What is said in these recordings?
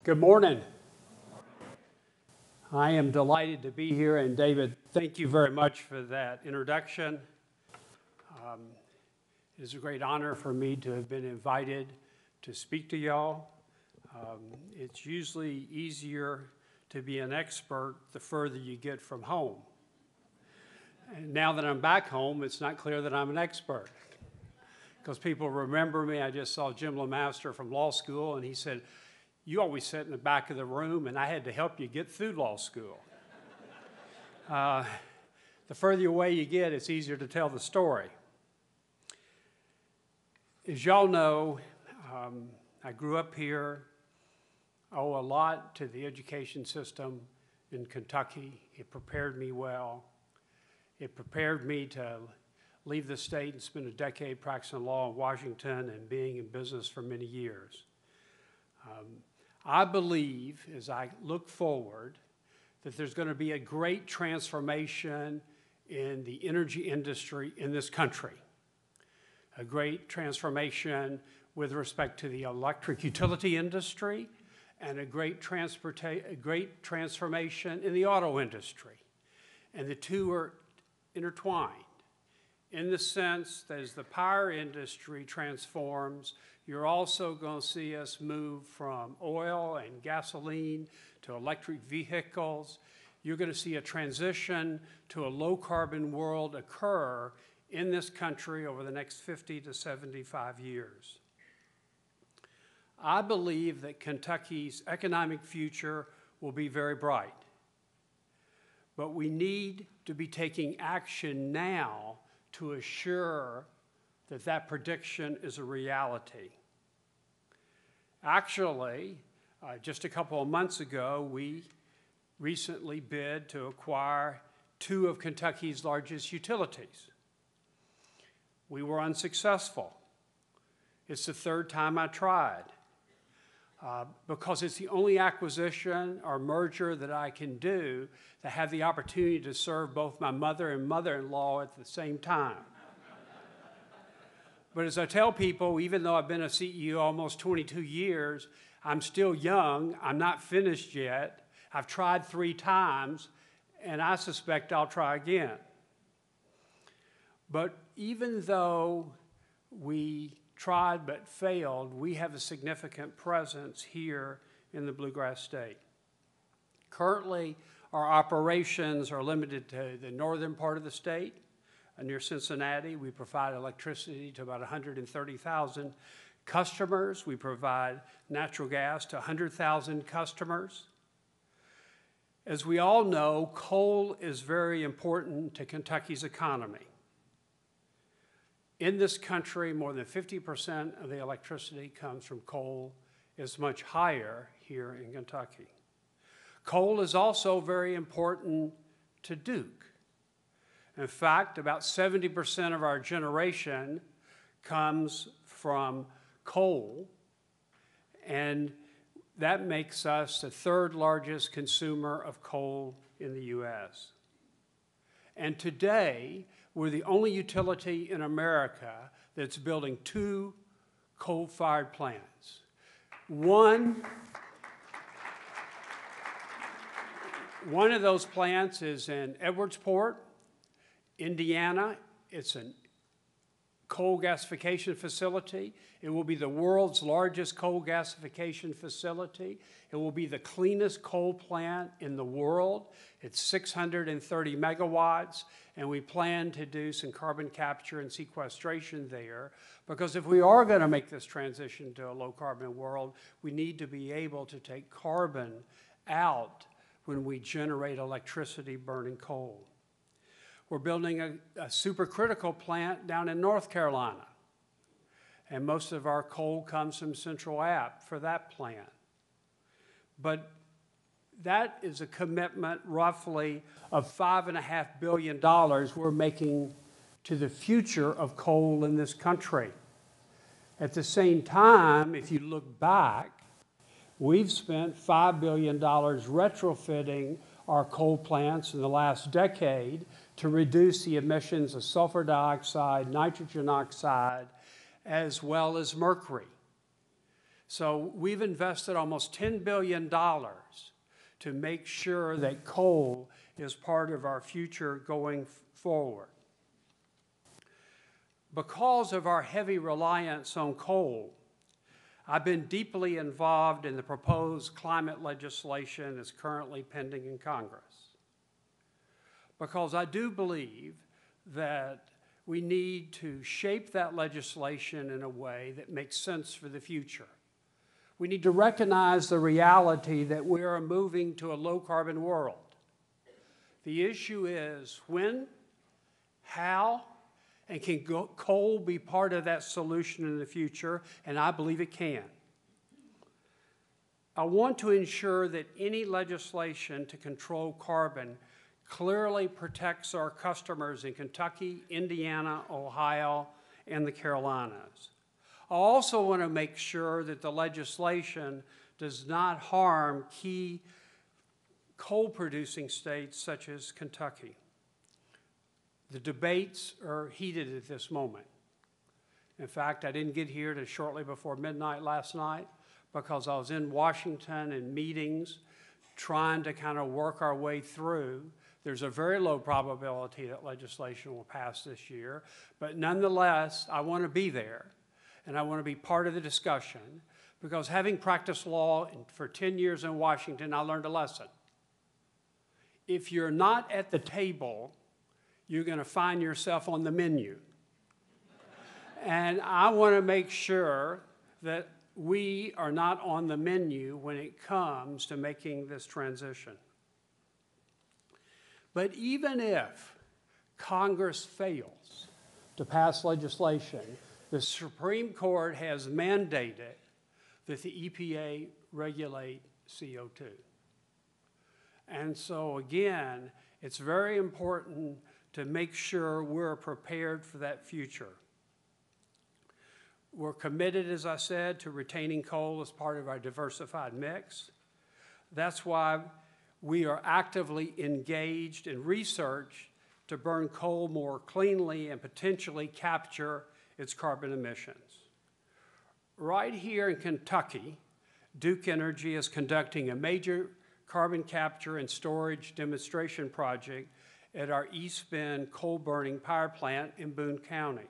Good morning. I am delighted to be here, and David, thank you very much for that introduction. It is a great honor for me to have been invited to speak to y'all. It's usually easier to be an expert the further you get from home. And now that I'm back home, it's not clear that I'm an expert, because people remember me. I just saw Jim LeMaster from law school, and he said, "You always sit in the back of the room, and I had to help you get through law school." The further away you get, it's easier to tell the story. As y'all know, I grew up here. I owe a lot to the education system in Kentucky. It prepared me well. It prepared me to leave the state and spend a decade practicing law in Washington and being in business for many years. I believe, as I look forward, that there's going to be a great transformation in the energy industry in this country. A great transformation with respect to the electric utility industry, and a great transformation in the auto industry. And the two are intertwined in the sense that as the power industry transforms, you're also going to see us move from oil and gasoline to electric vehicles. You're going to see a transition to a low-carbon world occur in this country over the next 50 to 75 years. I believe that Kentucky's economic future will be very bright. But we need to be taking action now to assure that that prediction is a reality. Actually, just a couple of months ago, we recently bid to acquire two of Kentucky's largest utilities. We were unsuccessful. It's the third time I tried, because it's the only acquisition or merger that I can do that have the opportunity to serve both my mother and mother-in-law at the same time. But as I tell people, even though I've been a CEO almost 22 years, I'm still young. I'm not finished yet. I've tried 3 times, and I suspect I'll try again. But even though we tried but failed, we have a significant presence here in the Bluegrass State. Currently, our operations are limited to the northern part of the state. Near Cincinnati, we provide electricity to about 130,000 customers. We provide natural gas to 100,000 customers. As we all know, coal is very important to Kentucky's economy. In this country, more than 50% of the electricity comes from coal. It's much higher here in Kentucky. Coal is also very important to Duke. In fact, about 70% of our generation comes from coal, and that makes us the 3rd largest consumer of coal in the U.S. And today, we're the only utility in America that's building 2 coal-fired plants. One of those plants is in Edwardsport, Indiana. It's a coal gasification facility. It will be the world's largest coal gasification facility. It will be the cleanest coal plant in the world. It's 630 megawatts, and we plan to do some carbon capture and sequestration there, because if we are going to make this transition to a low-carbon world, we need to be able to take carbon out when we generate electricity burning coal. We're building a supercritical plant down in North Carolina, and most of our coal comes from Central App for that plant. But that is a commitment roughly of $5.5 billion we're making to the future of coal in this country. At the same time, if you look back, we've spent $5 billion retrofitting our coal plants in the last decade to reduce the emissions of sulfur dioxide, nitrogen oxide, as well as mercury. So we've invested almost $10 billion to make sure that coal is part of our future going forward. Because of our heavy reliance on coal, I've been deeply involved in the proposed climate legislation that's currently pending in Congress. Because I do believe that we need to shape that legislation in a way that makes sense for the future. We need to recognize the reality that we are moving to a low-carbon world. The issue is when, how, and can coal be part of that solution in the future? And I believe it can. I want to ensure that any legislation to control carbon clearly protects our customers in Kentucky, Indiana, Ohio, and the Carolinas. I also want to make sure that the legislation does not harm key coal-producing states such as Kentucky. The debates are heated at this moment. In fact, I didn't get here till shortly before midnight last night because I was in Washington in meetings trying to kind of work our way through. There's a very low probability that legislation will pass this year, but nonetheless, I want to be there. And I want to be part of the discussion because having practiced law for 10 years in Washington, I learned a lesson. If you're not at the table, you're going to find yourself on the menu. And I want to make sure that we are not on the menu when it comes to making this transition. But even if Congress fails to pass legislation, the Supreme Court has mandated that the EPA regulate CO2. And so again, it's very important to make sure we're prepared for that future. We're committed, as I said, to retaining coal as part of our diversified mix. That's why we are actively engaged in research to burn coal more cleanly and potentially capture its carbon emissions. Right here in Kentucky, Duke Energy is conducting a major carbon capture and storage demonstration project at our East Bend coal-burning power plant in Boone County.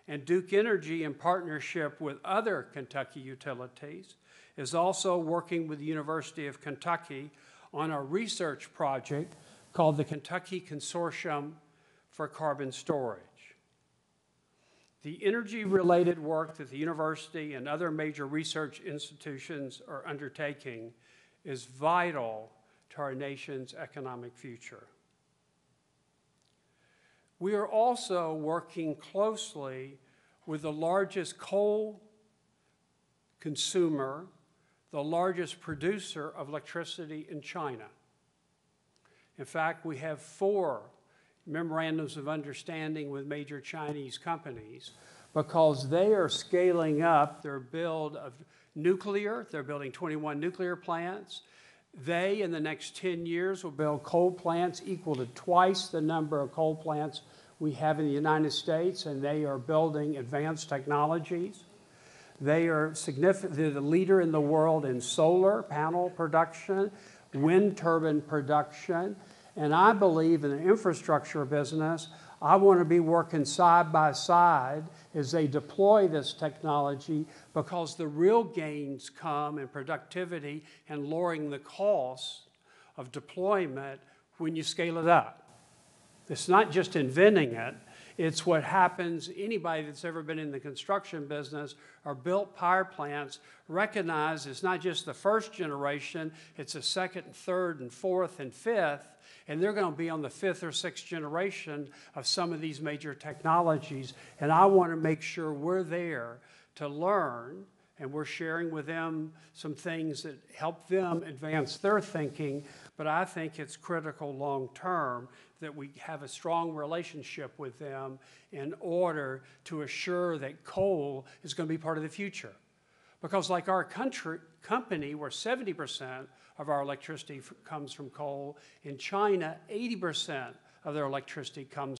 And Duke Energy, in partnership with other Kentucky utilities, is also working with the University of Kentucky on a research project called the Kentucky Consortium for Carbon Storage. The energy-related work that the university and other major research institutions are undertaking is vital to our nation's economic future. We are also working closely with the largest coal consumer, the largest producer of electricity in China. In fact, we have 4 memorandums of understanding with major Chinese companies because they are scaling up their build of nuclear. They're building 21 nuclear plants. They, in the next 10 years, will build coal plants equal to twice the number of coal plants we have in the United States, and they are building advanced technologies. They are they're the leader in the world in solar panel production, wind turbine production, and I believe in the infrastructure business, I want to be working side by side as they deploy this technology because the real gains come in productivity and lowering the cost of deployment when you scale it up. It's not just inventing it, it's what happens. Anybody that's ever been in the construction business or built power plants recognize it's not just the first generation, it's the second, and third, and fourth, and fifth, and they're going to be on the 5th or 6th generation of some of these major technologies. And I want to make sure we're there to learn, and we're sharing with them some things that help them advance their thinking. But I think it's critical long term that we have a strong relationship with them in order to assure that coal is going to be part of the future. Because like our company, where 70% of our electricity comes from coal, in China, 80% of their electricity comes